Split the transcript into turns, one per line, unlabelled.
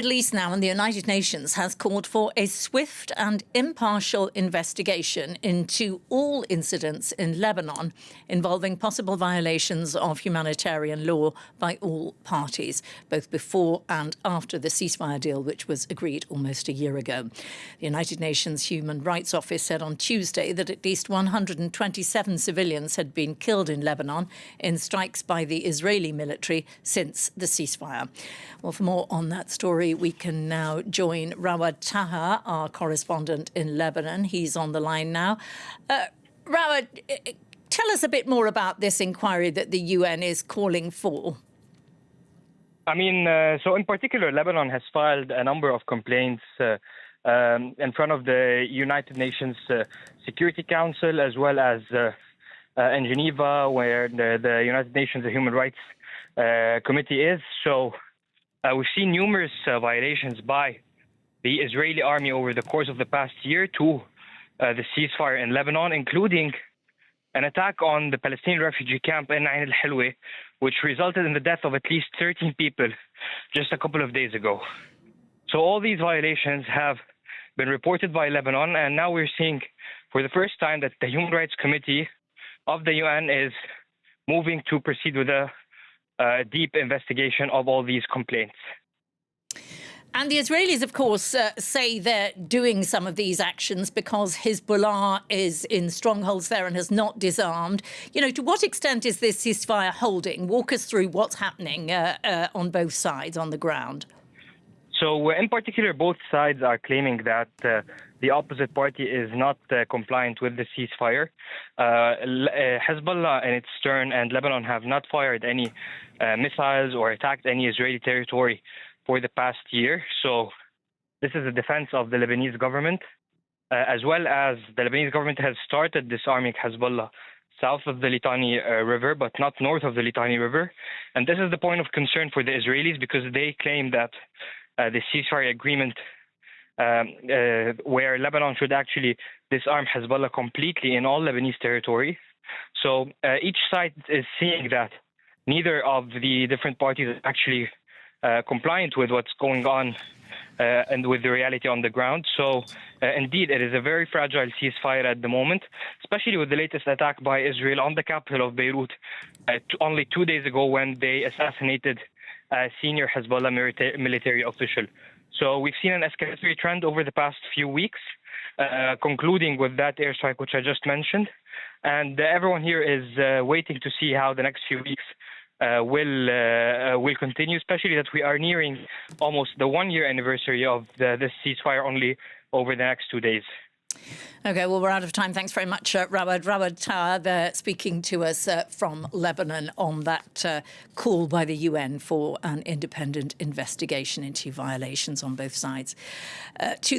Middle East now, and the United Nations has called for a swift and impartial investigation into all incidents in Lebanon involving possible violations of humanitarian law by all parties, both before and after the ceasefire deal, which was agreed almost a year ago. The United Nations Human Rights Office said on Tuesday that at least 127 civilians had been killed in Lebanon in strikes by the Israeli military since the ceasefire. Well, for more on that story, we can now join Rawad Taha, our correspondent in Lebanon. He's on the line now. Rawad, tell us a bit more about this inquiry that the UN is calling for.
So in particular, Lebanon has filed a number of complaints in front of the United Nations Security Council, as well as in Geneva, where the United Nations Human Rights Committee is. So we've seen numerous violations by the Israeli army over the course of the past year to the ceasefire in Lebanon, including an attack on the Palestinian refugee camp in Ain al-Hilwa, which resulted in the death of at least 13 people just a couple of days ago. So all these violations have been reported by Lebanon, and now we're seeing for the first time that the Human Rights Committee of the UN is moving to proceed with a deep investigation of all these complaints.
And the Israelis, of course, say they're doing some of these actions because Hezbollah is in strongholds there and has not disarmed. You know, to what extent is this ceasefire holding? Walk us through what's happening on both sides on the ground.
So in particular, both sides are claiming that the opposite party is not compliant with the ceasefire. Hezbollah in its turn and Lebanon have not fired any missiles or attacked any Israeli territory for the past year. So this is a defense of the Lebanese government, as well as the Lebanese government has started disarming Hezbollah south of the Litani River, but not north of the Litani River. And this is the point of concern for the Israelis, because they claim that the ceasefire agreement, where Lebanon should actually disarm Hezbollah completely in all Lebanese territory. So each side is seeing that neither of the different parties is actually compliant with what's going on and with the reality on the ground. So indeed, it is a very fragile ceasefire at the moment, especially with the latest attack by Israel on the capital of Beirut only 2 days ago, when they assassinated a senior Hezbollah military official. So we've seen an escalatory trend over the past few weeks, concluding with that airstrike which I just mentioned. And everyone here is waiting to see how the next few weeks will continue, especially that we are nearing almost the 1-year anniversary of this ceasefire only over the next 2 days.
OK, well, we're out of time. Thanks very much, Rawad Taha, speaking to us from Lebanon on that call by the UN for an independent investigation into violations on both sides. To the